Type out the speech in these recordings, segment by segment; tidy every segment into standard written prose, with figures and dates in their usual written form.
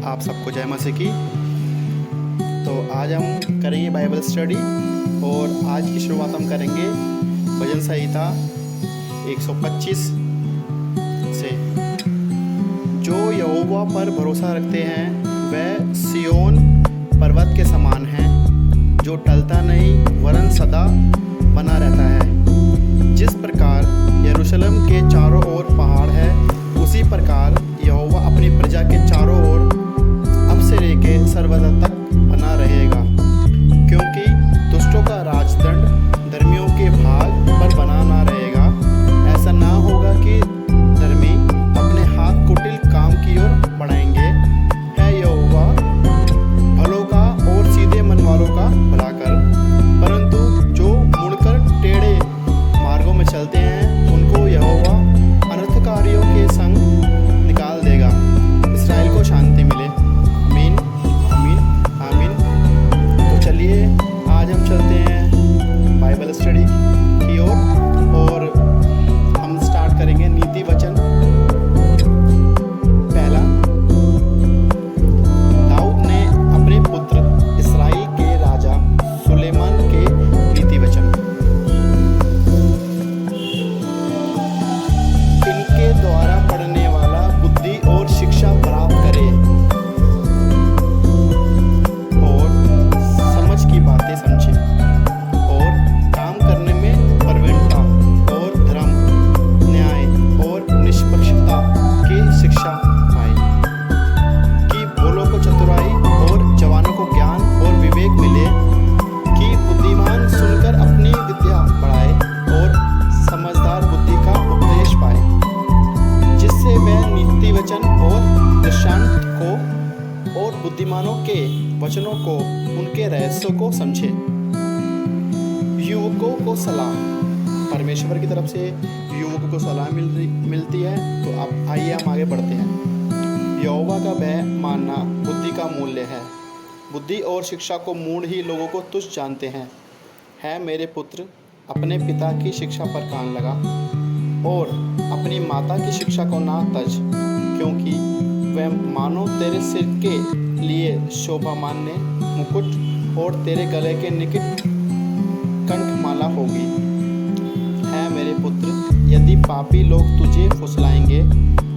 आप सबको जय मसीह की। तो आज हम करेंगे बाइबल स्टडी और आज की शुरुआत हम करेंगे भजन संहिता 125 से। जो यहोवा पर भरोसा रखते हैं वह सिय्योन पर्वत के समान है, जो टलता नहीं वरन सदा बना रहता है। जिस प्रकार यरूशलेम के चारों ओर पहाड़ है, उसी प्रकार यहोवा अपनी प्रजा के चारों ओर अब से लेके सर्वदा तक बना रहेगा। क्योंकि दुष्टों का राजदंड धर्मियों के भाग पर बना ना रहेगा। ऐसा ना होगा कि धर्मी अपने हाथ कुटिल काम की ओर बढ़ाएंगे। है यहोवा भलों का और सीधे मन वालों का भला कर, परंतु जो मुड़कर टेढ़े मार्गों में चलते हैं उनको यहोवा अनर्थकारियों के संग निकाल देगा। इस्राएल को शांति मिले। आमीन आमीन आमीन। तो चलिए आज हम चलते हैं बाइबल स्टडी की ओर और हम स्टार्ट करेंगे नीति वचन। पहला, दाऊद ने अपने पुत्र इस्राएल के राजा सुलेमान के नीति वचन। इनके द्वारा पढ़ने वाला बुद्धि और शिक्षा प्राप्त करे और समझ की बातें समझे और काम करने में प्रवीणता और धर्म, न्याय और निष्पक्षता की शिक्षा पाए। कि भोलों को चतुराई और जवानों को ज्ञान और विवेक मिले। कि बुद्धिमान सुनकर अपनी विद्या बढ़ाए और समझदार बुद्धि का उपदेश पाए, जिससे वह नीति वचन और दृष्टांत को और बुद्धिमानों के वचनों को उनके रहस्यों को समझे। युवकों को सलाह, परमेश्वर की तरफ से युवकों को सलाह मिलती है। तो अब आइए हम आगे बढ़ते हैं। यहोवा का भय मानना बुद्धि का मूल्य है। बुद्धि और शिक्षा को मूढ़ ही लोगों को तुच्छ जानते हैं। है मेरे पुत्र, अपने पिता की शिक्षा पर कान लगा और अपनी माता की शिक्षा को ना तज, क्योंकि वह मानो तेरे सिर के लिए शोभामान्य मुकुट और तेरे गले के निकट कंठमाला होगी। है मेरे पुत्र, यदि पापी लोग तुझे फुसलाएंगे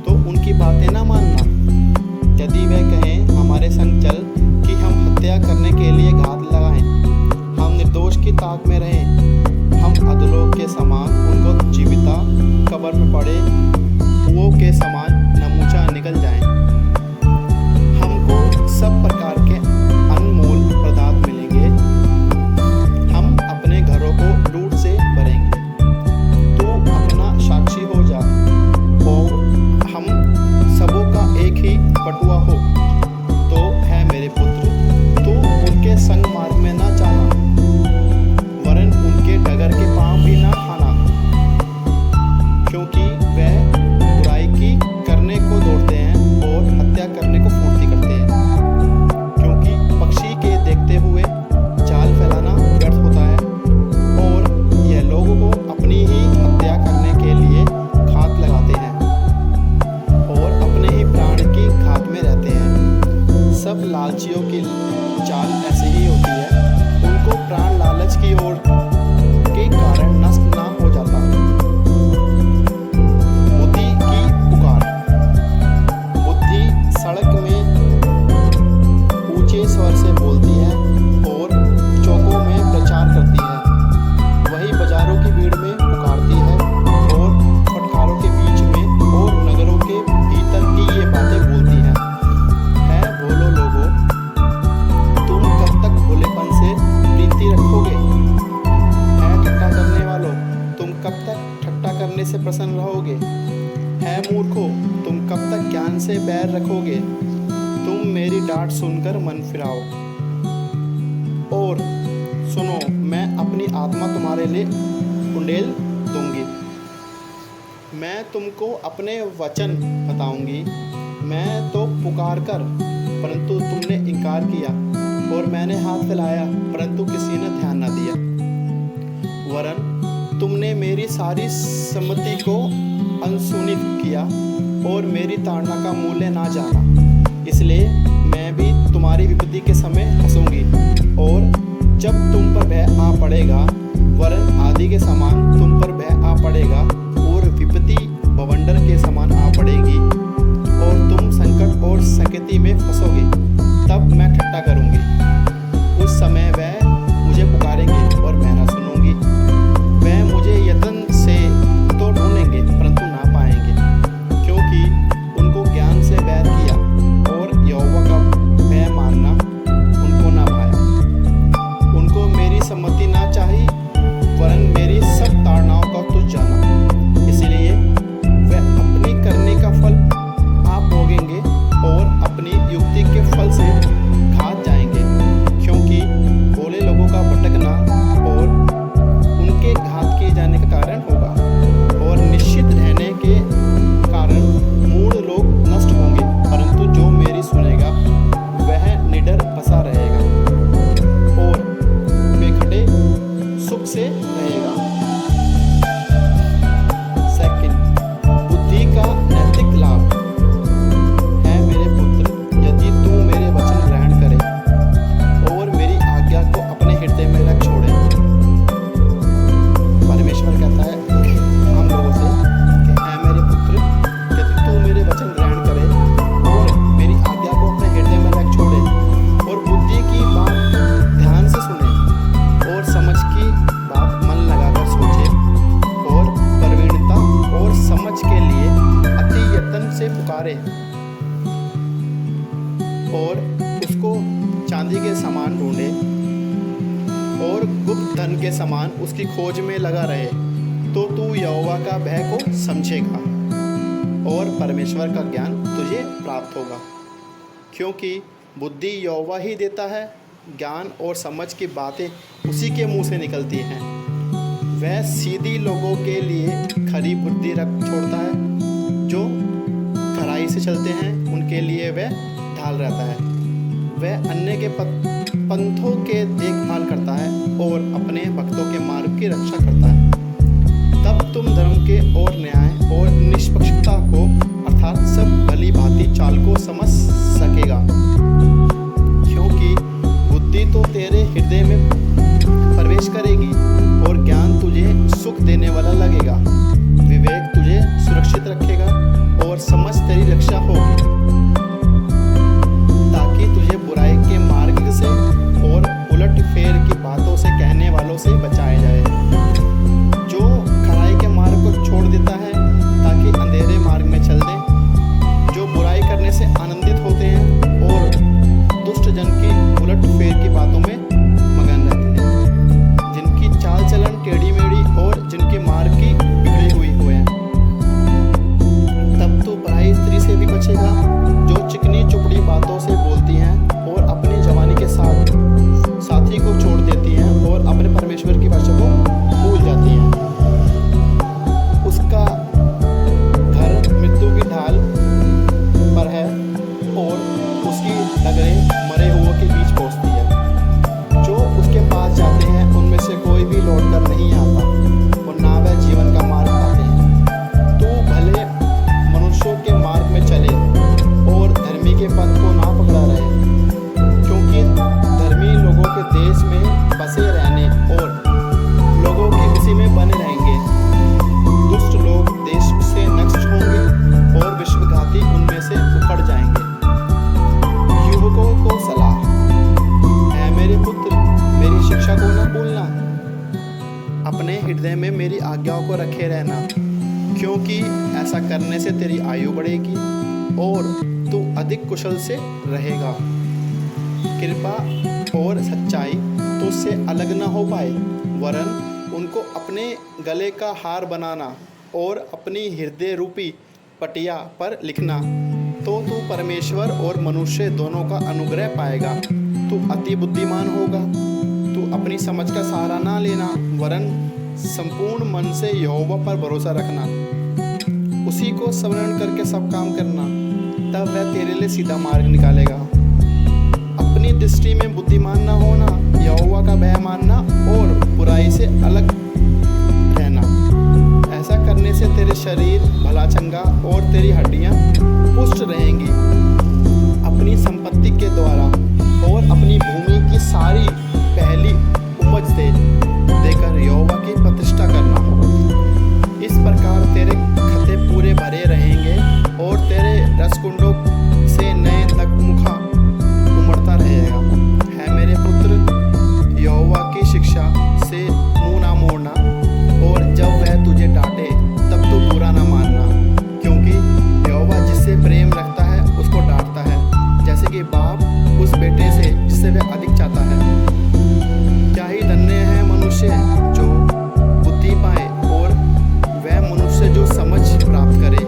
तो उनकी बातें ना मानना। यदि वे कहें हमारे संग चल कि हम हत्या करने के लिए घात लगाएं, हम निर्दोष की ताक में रहें, हम अधलोक के समान उनको जीविता कब्र में पड़े कुओं के समान नमूचा निकल जाएं। हमको सब प्रकार के अनमोल पदार्थ मिलेंगे। हम अपने घरों को लूट से भरेंगे। तू अपना साक्षी हो जा और हम सबों का एक ही बटुआ हो। तो है मेरे पुत्र, तू उनके संग मार्ग में ना जाना वरन उनके डगर के पांव भी ना खाना, क्योंकि वह बुराई की करने को दौड़ते हैं और हत्या करने को फुर्ती करते हैं। क्योंकि पक्षी के देखते हुए जाल फैलाना व्यर्थ होता है और यह लोगों को अपनी ही हत्या करने के लिए घात लगाते हैं और अपने ही प्राण की घात में रहते हैं। सब लालचियों की चाल ऐसी ही होती है। उनको प्राण लालच की ओर के कारण नष्ट ना हो जाता। बुद्धि की पुकार। बुद्धि सड़क में ऊंचे स्वर से बोलती है और चौकों में प्रचार करती है। वही बाजारों की भीड़ में पुकारती है और फटकारों के बीच में और नगरों के भीतर की ये बातें बोलती है। भोलो लोगों, तुम कब तक भोलेपन से प्रीति रखोगे? है ठट्टा करने वालों, तुम कब तक ठट्टा करने से प्रसन्न रहोगे? है मूर्खों, तुम कब तक ज्ञान से बैर रखोगे? तुम मेरी डांट सुनकर मन फिराओ और सुनो, मैं अपनी आत्मा तुम्हारे लिए उंडेल दूंगी। मैं तुमको अपने वचन बताऊंगी। मैं तो पुकार कर परंतु तुमने इनकार किया और मैंने हाथ फैलाया परंतु किसी ने ध्यान न दिया। वरन तुमने मेरी सारी सम्मति को अनसुनी किया और मेरी ताड़ना का मूल्य ना जाना। इसलिए आदि के समय हंसूंगी, और जब तुम पर भय आ पड़ेगा, वरन आदि के समान तुम पर भय आ पड़ेगा, और विपत्ति बवंडर के समान आ पड़ेगी, और तुम संकट और संकटी में फंसोगे। तब मैं ठट्ठा करूंगी। उस समय वह मुझे पुकारेंगे और मैं न सुनूंगी। वह मुझे यत्न से तो ढूंढेंगे परंतु ना पाएंगे, क्योंकि उनको ज्ञान से बैर किया और यहोवा का भय मानना उनको ना भाया। उनको मेरी सम्मति ना चाहिए, वरन मेरी सब ताड़नाओं का तुझ जाना। इसलिए वह अपनी करने का फल आप भोगेंगे और अपनी युक्ति के फल से घात जाएंगे, क्योंकि भोले लोगों का भटकना और उनके घात किए जाने का कारण होगा, और निश्चित रहने के कारण मूढ़ लोग नष्ट होंगे, परंतु जो मेरी सुनेगा वह निडर बसा रहेगा और बेखड़े सुख से रहेगा। सेकंड, बुद्धि का नैतिक लाभ है मेरे पुत्र, यदि तू मेरे वचन ग्रहण करे और मेरी आज्ञा को अपने हृदय में रख छोड़े। परमेश्वर कहता है हम लोगों से कि है मेरे पुत्र, यदि तू मेरे वचन ग्रहण करे और मेरी आज्ञा को अपने हृदय में रख छोड़े, और बुद्धि की बात ध्यान से सुने और समझ की बात मन लगाकर सोचे, और प्रवीणता और समझ के लिए अति यत्न से पुकारे, और उसको चांदी के समान ढूंढे और गुप्त धन के समान उसकी खोज में लगा रहे, तो तू यहोवा का भय को समझेगा और परमेश्वर का ज्ञान तुझे प्राप्त होगा। क्योंकि बुद्धि यहोवा ही देता है, ज्ञान और समझ की बातें उसी के मुंह से निकलती हैं। वह सीधी लोगों के लिए खरी बुद्धि रख छोड़ता है, जो खराई से चलते हैं उनके लिए वह ढाल रहता है। वह अन्य के पंथों के देखभाल करता है और अपने भक्तों के मार्ग की रक्षा करता है। तब तुम धर्म के और न्याय और निष्पक्षता को अर्थात सब भली भांति चाल को समझ सकेगा, क्योंकि बुद्धि तो तेरे हृदय में प्रवेश करेगी और ज्ञान तुझे सुख देने वाला लगेगा। विवेक तुझे सुरक्षित रखेगा और समझ तेरी रक्षा होगी, ताकि तुझे बुराई के मार्ग से और उलट फेर की बातों से कहने वालों से बचाया जाए, जो खराई के मार्ग को छोड़ देता है ताकि अंधेरे मार्ग में चल दे, जो बुराई करने से आनंदित होते हैं और दुष्ट जन की उलट फेर की बातों में मगन रहते हैं, जिनकी चाल चलन टेढ़ी मेढ़ी और जिनके मार्ग की बिगड़ी हुई हुए हैं। तब तो पराई स्त्री से भी बचेगा, जो चिकनी चुपड़ी बातों से बोलती हैं और अपनी जवानी के साथी को छोड़ देती हैं और अपने परमेश्वर की भाषा को भूल जाती हैं। उसका घर मृत्यु की ढाल पर है और उसकी नगरें मरे हुओं के बीच पहुंचती है। जो उसके पास जाते हैं उनमें से कोई भी लौट कर नहीं आता और ना वह जीवन का मार्ग पाते हैं। तू भले मनुष्यों के मार्ग में चले और धर्मी के पथ को ना पकड़ा रहे, क्योंकि धर्मी लोगों के देश में बसे रहने और लोगों की उसी में बने रहेंगे। दुष्ट लोग देश से नष्ट होंगे और विश्वघाती उनमें से उखड़ जाएंगे। युवकों को सलाह है मेरे पुत्र, मेरी शिक्षा को न भूलना, अपने हृदय में मेरी आज्ञाओं को रखे रहना, क्योंकि ऐसा करने से तेरी आयु बढ़ेगी और तू अधिक कुशल से रहेगा। कृपा और सच्चाई तुझसे अलग न हो पाए, वरन उनको अपने गले का हार बनाना और अपनी हृदय रूपी पटिया पर लिखना, तो तू परमेश्वर और मनुष्य दोनों का अनुग्रह पाएगा। तू अति बुद्धिमान होगा। तू अपनी समझ का सहारा ना लेना, वरन संपूर्ण मन से यहोवा पर भरोसा रखना, उसी को स्मरण करके सब काम करना, तब वह तेरे लिए सीधा मार्ग निकालेगा। अपनी दृष्टि में बुद्धिमान न होना, यहोवा का भय मानना और बुराई से अलग रहना। ऐसा करने से तेरे शरीर भला चंगा और तेरी हड्डियां पुष्ट रहेंगी। अपनी संपत्ति के द्वारा और कि बाप उस बेटे से जिससे वह अधिक चाहता है। क्या ही धन्य है मनुष्य जो बुद्धि पाए और वह मनुष्य जो समझ प्राप्त करे,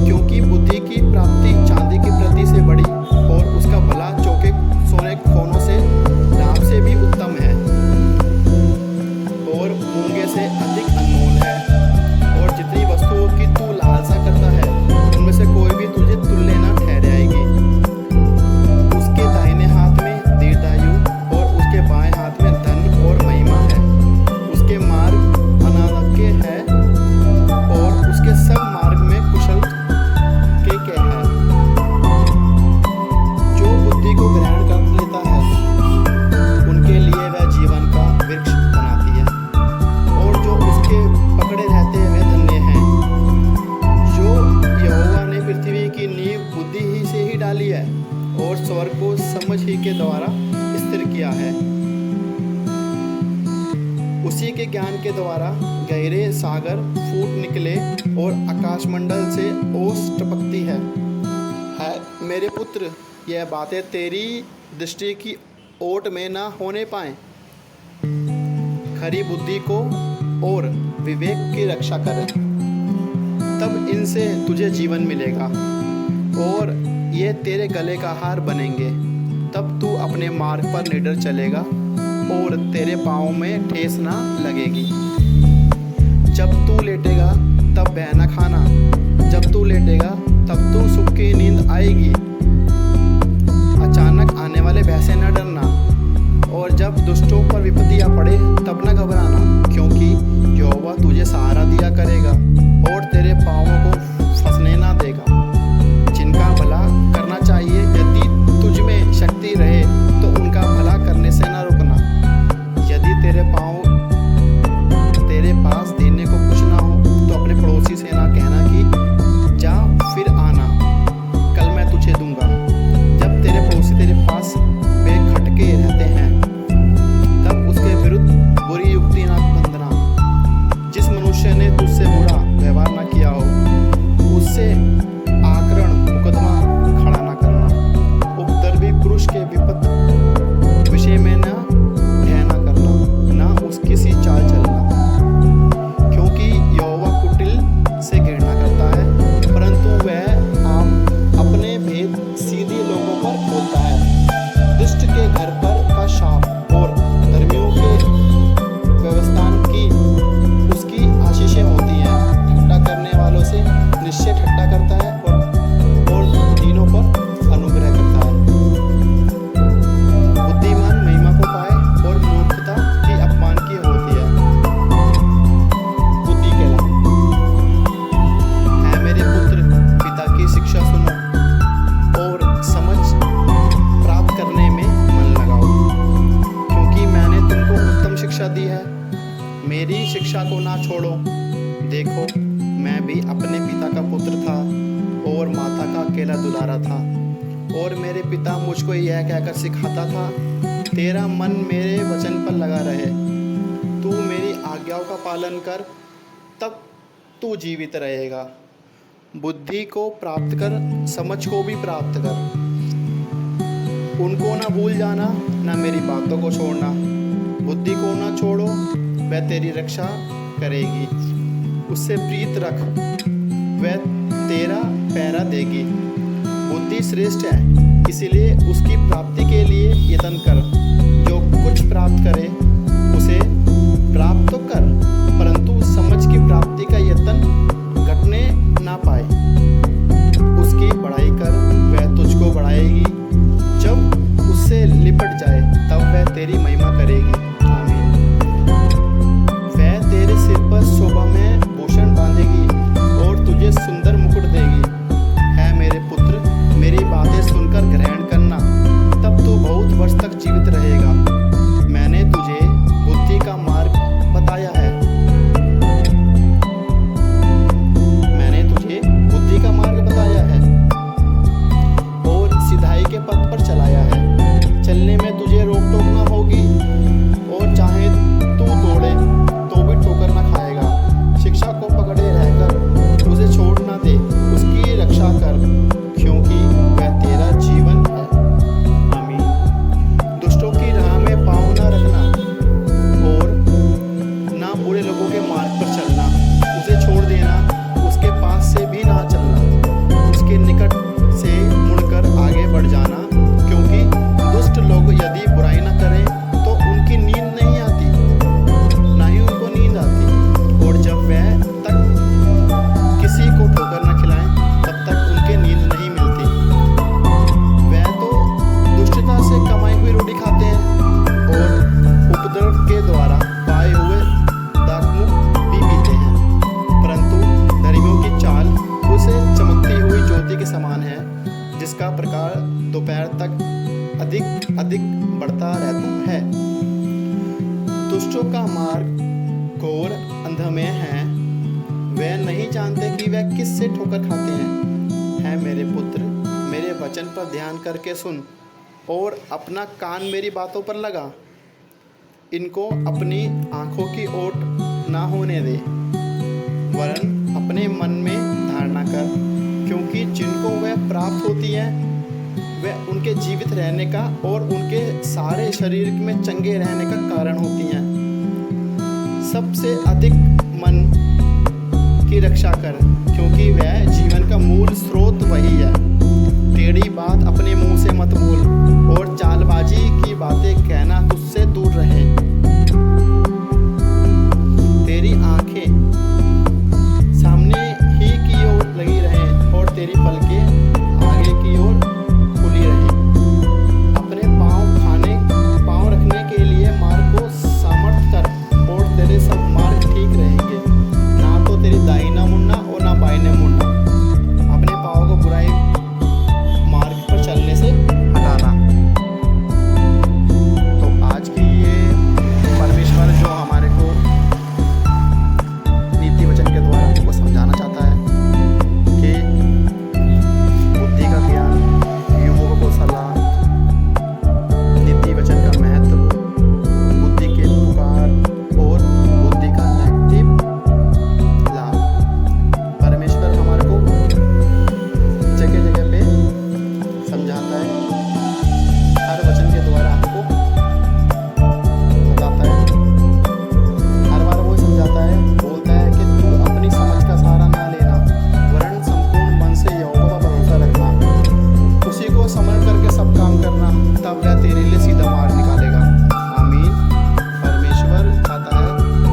क्योंकि बुद्धि की प्राप्ति चांदी की प्रति से बड़ी और उसका भला चौके सोने खोनों से लाभ से भी उत्तम है और मूंगे से अधिक अनमोल है। और जितनी वस्तुओं की तू लालसा करता है उनमें से कोई भी तुझे तुल्य न ठहराएगी। उसके दाहिने हाथ में दीर्घायु और उसके बाएं हाथ में धन और महिमा है। उसके मार्ग अनाज्ञा है और उसके सब मार्ग में कुशल के है। जो बुद्धि को ग्रहण कर लेता है उनके लिए वह जीवन का वृक्ष बनाती है और जो उसके पकड़े रहते वे धन्य हैं। जो यहोवा ने पृथ्वी की नींव बुद्धि ही से ही डाली है और स्वर्ग को समझ ही के द्वारा स्थिर किया है। उसी के ज्ञान के द्वारा गहरे सागर फूट निकले और आकाशमंडल से ओस टपकती है मेरे पुत्र, यह बातें तेरी दृष्टि की ओट में न होने पाए। खरी बुद्धि को और विवेक की रक्षा कर, तब इनसे तुझे जीवन मिलेगा और ये तेरे गले का हार बनेंगे। तब तू अपने मार्ग पर निडर चलेगा और तेरे पाँव में ठेस ना लगेगी। जब तू लेटेगा तब वह न खाना, जब तू लेटेगा तब तू सुख की नींद आएगी। अचानक आने वाले भय से न डरना और जब दुष्टों पर विपत्तियां पड़े तब न घबराना, क्योंकि यहोवा तुझे सहारा दिया करेगा और तेरे पाँवों को फंसने ना देगा। जिनका भला करना चाहिए, यदि तुझ में शक्ति रहे तो उनका भला करने से न रुकना। यदि तेरे पाँव तेरे पास देने को कुछ ना हो तो अपने पड़ोसी से ना कहना कि जा फिर आना, कल मैं तुझे दूंगा। जब तेरे पड़ोसी तेरे पास बेखटके रहते हैं तब उसके विरुद्ध बुरी युक्ति ना बंधना। जिस मनुष्य ने तुझसे बुरा व्यवहार ना किया हो उससे आकरण मुकदमा खड़ा ना करना। उपद्रवी पुरुष के विपत्त विषय में न भय ना करना, ना उसकी सी चाल चलना, क्योंकि यहोवा कुटिल से घृणा करता है परंतु वह आप अपने भेद सीधे लोगों पर खोलता है। दुष्ट के घर पर का शाप और धर्मियों के व्यवस्थान की उसकी आशीषें होती हैं। ठट्टा करने वालों से निश्चय ठट्टा करता है और दीनों पर अनुग्रह करता है। बुद्धिमान महिमा को पाए और मूर्खता की अपमान की होती है। बुद्धि के लाभ है मेरे पुत्र, पिता की शिक्षा सुनो और समझ प्राप्त करने में मन लगाओ, क्योंकि मैंने तुमको उत्तम शिक्षा दी है। मेरी शिक्षा को ना छोड़ो। देखो, मैं भी अपने पिता का पुत्र था और माता का अकेला दुलारा था, और मेरे पिता मुझको यह कहकर सिखाता था, तेरा मन मेरे वचन पर लगा रहे, तू मेरी आज्ञाओं का पालन कर, तब तू जीवित रहेगा। बुद्धि को प्राप्त कर, समझ को भी प्राप्त कर। उनको ना भूल जाना, ना मेरी बातों को छोड़ना। बुद्धि को ना छोड़ो, वह तेरी रक्षा करेगी। उससे प्रीत रख, वह तेरा पहरा देगी। बुद्धि श्रेष्ठ है, इसीलिए उसकी प्राप्ति के लिए यत्न कर। जो कुछ प्राप्त करे उसे प्राप्त तो कर, परंतु समझ की प्राप्ति का यत्न घटने ना पाए। उसकी बढ़ाई कर, वह तुझको बढ़ाएगी। जब उससे लिपट जाए तब वह तेरी महिमा करेगी। आमीन। वह तेरे सिर पर शोभा में भूषण बांधेगी और तुझे सुंदर मुकुट देगी। है मेरे पुत्र, मेरी बातें सुनकर ग्रहण करना, तब तू बहुत वर्ष तक जीवित रहेगा। मैंने तुझे बुद्धि का मार्ग बताया है। जिसका प्रकार दोपहर तक अधिक अधिक बढ़ता रहता है। दुष्टों का मार्ग घोर अंधमय है, वे नहीं जानते कि वे किससे ठोकर खाते हैं। है मेरे पुत्र, मेरे वचन पर ध्यान करके सुन और अपना कान मेरी बातों पर लगा। इनको अपनी आंखों की ओट ना होने दे, वरन अपने मन में धारणा कर, क्योंकि जिनको वह प्राप्त होती है वह उनके जीवित रहने का और उनके सारे शरीर में चंगे रहने का कारण होती हैं। सबसे अधिक मन की रक्षा कर, क्योंकि वह जीवन का मूल स्रोत वही है। टेढ़ी बात अपने मुंह से मत बोल और चालबाजी की बातें कहना तुझसे दूर रहे। तेरी आंखें सामने ही की ओर लगी रहें और तेरी पलकें आगे की ओर खुली रहें। अपने पाँव रखने के लिए मार्ग को समर्थ कर और तेरे सब मार्ग ठीक रहेंगे। ना तो तेरी दाहिना मुड़ना और ना बाइने मुड़ना। अपने पाँव को बुराई मार्ग पर चलने से हटाना। तो आज की ये परमेश्वर जो हमारे को नीति वचन के द्वारा हमको समझाना चाहता है कि बुद्धि का ज्ञान, युवकों को सलाह, नीति वचन का महत्व, बुद्धि के पुकार और बुद्धि का नेगेटिव लाभ। परमेश्वर हमारे को जगह जगह पे समझाता है, हर वचन के द्वारा हमको बताता है। हर बार वो समझाता है, बोलता है कि तू अपनी समझ का सहारा ना लेना, वरन संपूर्ण मन से यहोवा पर भरोसा रखना। उसी को समझ करके सब काम करना, तब वह तेरे लिए सीधा मार्ग निकालेगा। आमीन। परमेश्वर चाहता है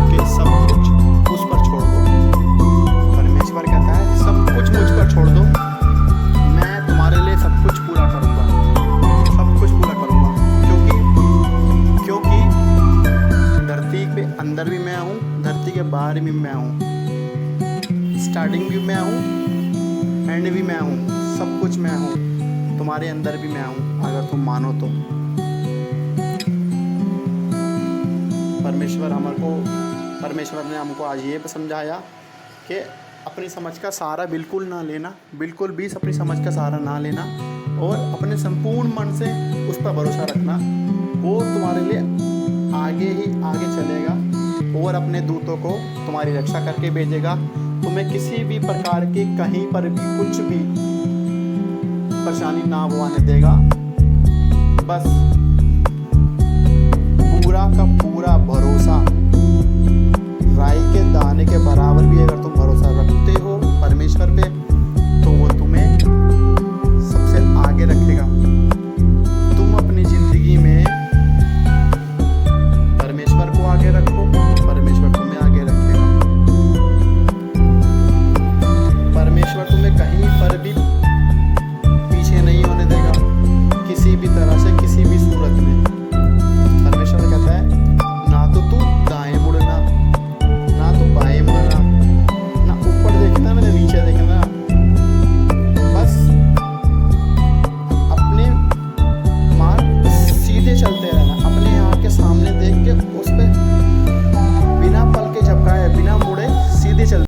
कि सब कुछ उस पर छोड़ दो। परमेश्वर कहता है सब कुछ मुझ पर छोड़ दो, मैं तुम्हारे लिए सब कुछ पूरा करूँगा, सब कुछ पूरा करूँगा। क्योंकि धरती पे अंदर भी मैं हूँ, धरती के बाहर भी मैं हूँ, स्टार्टिंग भी मैं हूँ, एंड भी मैं हूँ, सब कुछ मैं हूँ। तुम्हारे अंदर भी मैं हूँ, अगर तुम मानो तो। परमेश्वर ने हमको आज ये समझाया कि अपनी समझ का सहारा बिल्कुल ना लेना, बिल्कुल भी अपनी समझ का सहारा ना लेना और अपने संपूर्ण मन से उस पर भरोसा रखना। वो तुम्हारे लिए आगे ही आगे चलेगा और अपने दूतों को तुम्हारी रक्षा करके भेजेगा। तुम्हें किसी भी प्रकार की कहीं पर भी कुछ भी परेशानी ना वो आने देगा। बस पूरा का पूरा भरोसा, राई के दाने के बराबर भी अगर तुम भरोसा रखते हो परमेश्वर पे, तो वो तुम्हें सबसे आगे रखेगा। तुम अपनी जिंदगी में परमेश्वर को आगे रखो, परमेश्वर तुम्हें आगे रखेगा। परमेश्वर तुम्हें कहीं पर भी पीछे नहीं होने देगा, किसी भी तरह से, किसी भी सूरत में। परमेश्वर कहता है ना तो तू दाएं मुड़ना, ना तू बाएं मुड़ना, ना ऊपर देखना ना नीचे देखना। बस अपने मार्ग सीधे चलते रहना, अपने यहाँ के सामने देख के